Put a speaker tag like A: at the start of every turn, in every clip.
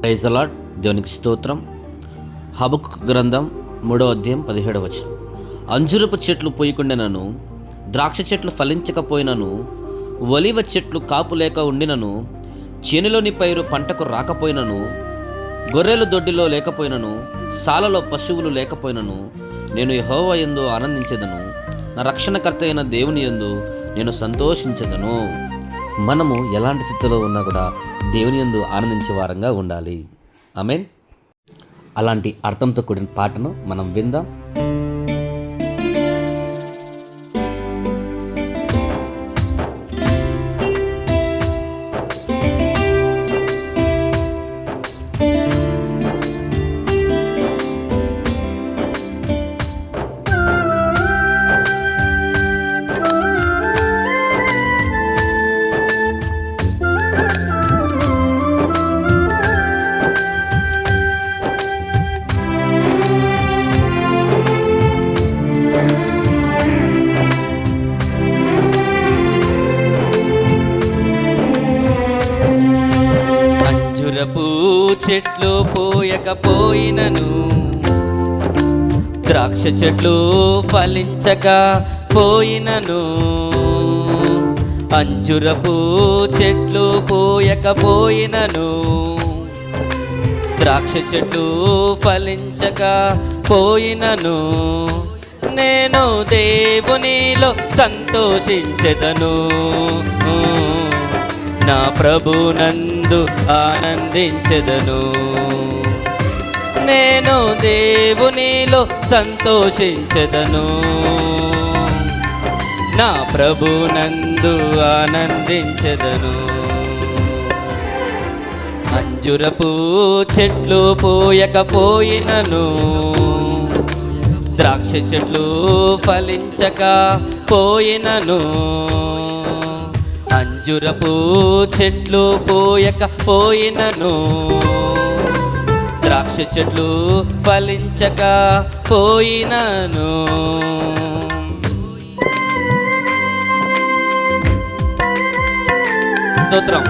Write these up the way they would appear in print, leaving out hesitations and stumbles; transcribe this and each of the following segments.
A: Praise the lord. దేవునికి స్తోత్రం. హబక్కు గ్రంథం 3వ అధ్యాయం 17వ వచనం. అంజురపు చెట్లు పూయకుండినను, ద్రాక్ష చెట్లు ఫలించకపోయినను, ఒలివ చెట్లు కాపు లేక ఉండినను, చేనులోని పైరు పంటకు రాకపోయినను, గొర్రెలు దొడ్డిలో లేకపోయినను, సాలలో పశువులు లేకపోయినను, నేను యెహోవా యందు ఆనందించెదను, నా రక్షణకర్త అయిన దేవుని యందు నేను సంతోషించెదను. మనము ఎలాంటి స్థితిలో ఉన్నా కూడా దేవుని యందు ఆనందించే వారంగా ఉండాలి. ఆమేన్. అలాంటి అర్థంతో కూడిన పాటను మనం విందాం. అంజురపు చెట్లు పోయకపోయినను, ద్రాక్ష చెట్లు ఫలించక పోయినను, అంజురపు చెట్లు పోయకపోయినను, ద్రాక్ష చెట్లు ఫలించక పోయినను, నేను దేవునిలో సంతోషించెదను, నా ప్రభునందు ఆనందించెదను. నేను దేవునిలో సంతోషించెదను, నా ప్రభునందు ఆనందించెదను. అంజురపు చెట్లు పోయకపోయినను, ద్రాక్ష చెట్లు ఫలించక పోయినను, అంజురపు చెట్లు పోయకపోయినను, ద్రాక్ష చెట్లు ఫలించక పోయినను. స్తోత్రం.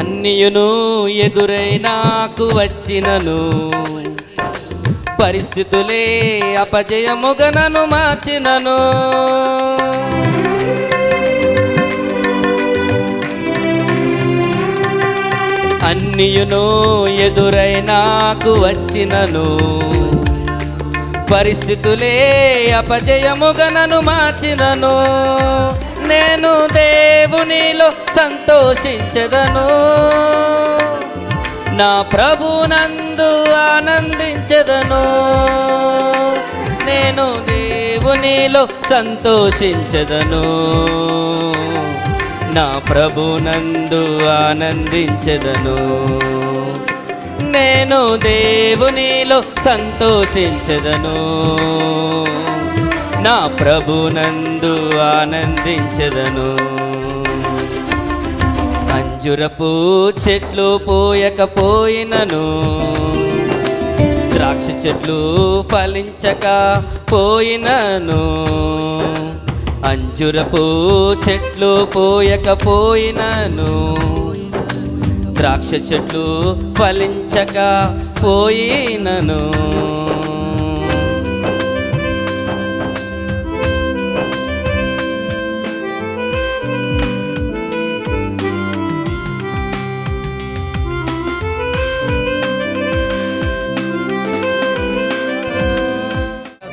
A: అన్నియును ఎదురై నాకు వచ్చినను, పరిస్థితులే అపజయముగా నన్ను మార్చినను, అన్నియును ఎదురై నాకు వచ్చినను, పరిస్థితులే అపజయముగా నన్ను మార్చినను, నేను దేవునిలో సంతోషించెదను, నా ప్రభునందు ఆనందించెదను, నేను దేవునిలో సంతోషించెదను, నా ప్రభునందు ఆనందించెదను, నేను దేవునిలో సంతోషించెదను, నా ప్రభునందు ఆనందించెదను. అంజురపు చెట్లు పోయకపోయినను, ద్రాక్ష చెట్లు ఫలించక పోయినను, అంజురపు చెట్లు పోయకపోయినను, ద్రాక్ష చెట్లు ఫలించక పోయినను.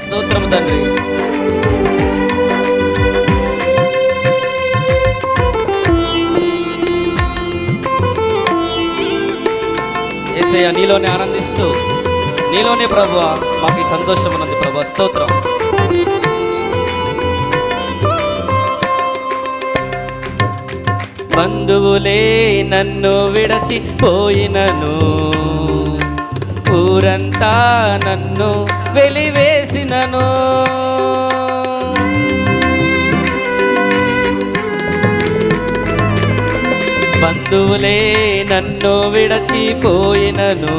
A: స్తోత్రము తండ్రి. యేసయ్య, నీలోనే ఆనందిస్తూ నీలోనే ప్రభువా మాకు ఈ సంతోషం ఉన్నది ప్రభువా. స్తోత్రం.
B: బంధువులే నన్ను విడచిపోయినను, ఊరంతా నన్ను వెలివేసినను, బంధువులే నన్ను విడచిపోయినను,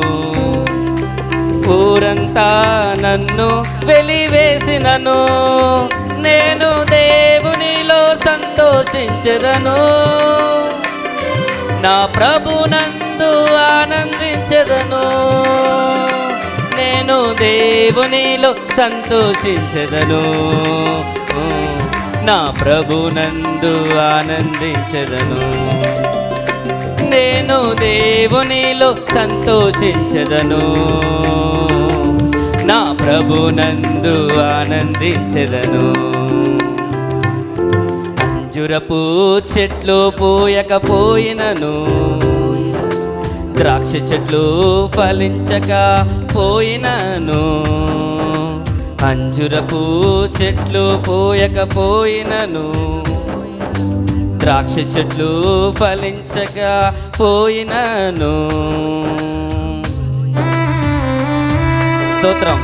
B: ఊరంతా నన్ను వెలివేసినను, నేను దేవునిలో సంతోషించెదను, నా ప్రభునందు ఆనందించెదను, నేను దేవునిలో సంతోషించెదను, నా ప్రభునందు ఆనందించెదను, నేను దేవునిలో సంతోషించెదను, నా ప్రభునందు ఆనందించెదను. అంజురపు చెట్లు పూయకపోయినను, ద్రాక్ష చెట్లు ఫలించక పోయినను, అంజురపు చెట్లు పూయకపోయినను, ద్రాక్ష చెట్లు ఫలించక పోయినను. స్తోత్రం.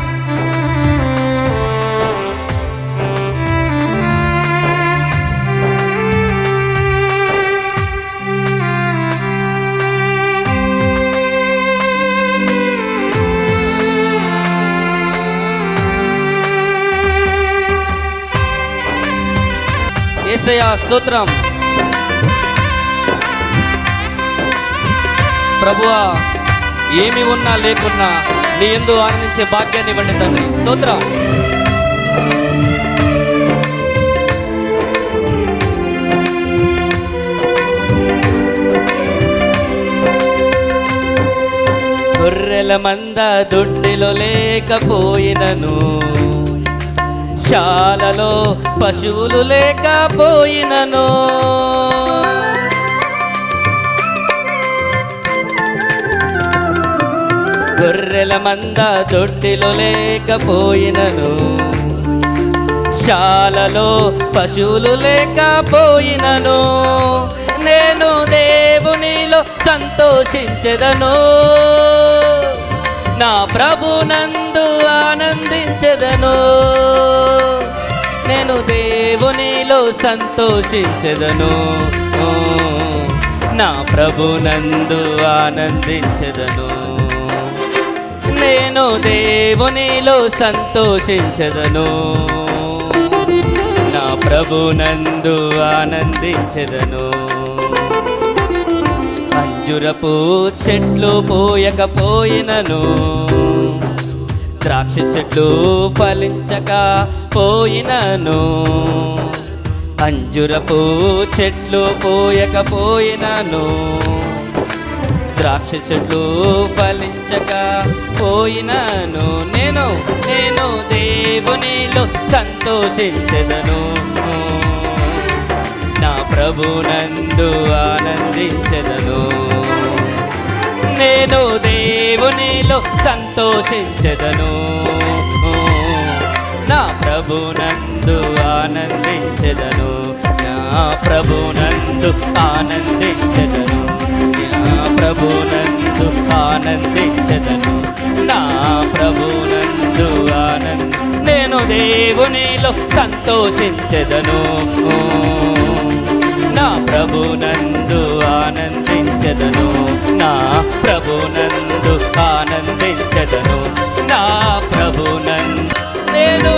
B: యేసయ్యా స్తోత్రం. ప్రభువా, ఏమి ఉన్నా లేకున్నా నీ యందు ఆనందించే భాగ్యాన్ని ఇవ్వండి తండ్రి. స్తోత్రం. గొర్రెల మంద దొడ్డిలో లేకపోయినను, శాలలో పశువులు లేకపోయినను, గొర్రెల మంద దొడ్డిలో లేకపోయినను, శాలలో పశువులు లేకపోయినను, నేను దేవునిలో సంతోషించెదను, నా ప్రభునందు ఆనందించెదను, నేను దేవునిలో సంతోషించెదను, నా ప్రభునందు ఆనందించెదను, నేను దేవునిలో సంతోషించెదను, నా ప్రభునందు ఆనందించెదను. అంజురపు చెట్లు పోయకపోయినను, ద్రాక్ష చెట్లు ఫలించక పోయినను, అంజురపు చెట్లు పోయకపోయినను, ద్రాక్ష చెట్లు ఫలించక పోయినను, నేను దేవునిలో సంతోషించెదను, నా ప్రభునందు ఆనందించెదను, నేను దేవునిలో సంతోషించెదను, నా ప్రభునందు ఆనందించెదను, నా ప్రభునందు ఆనందించెదను, నా ప్రభునందు ఆనందించెదను, నా ప్రభునందు నేను దేవునిలో సంతోషించెదను, నా ప్రభునందు ఆనందించెదను, నా ప్రభునందు ఆనందించెదను, నా ప్రభునందు నేను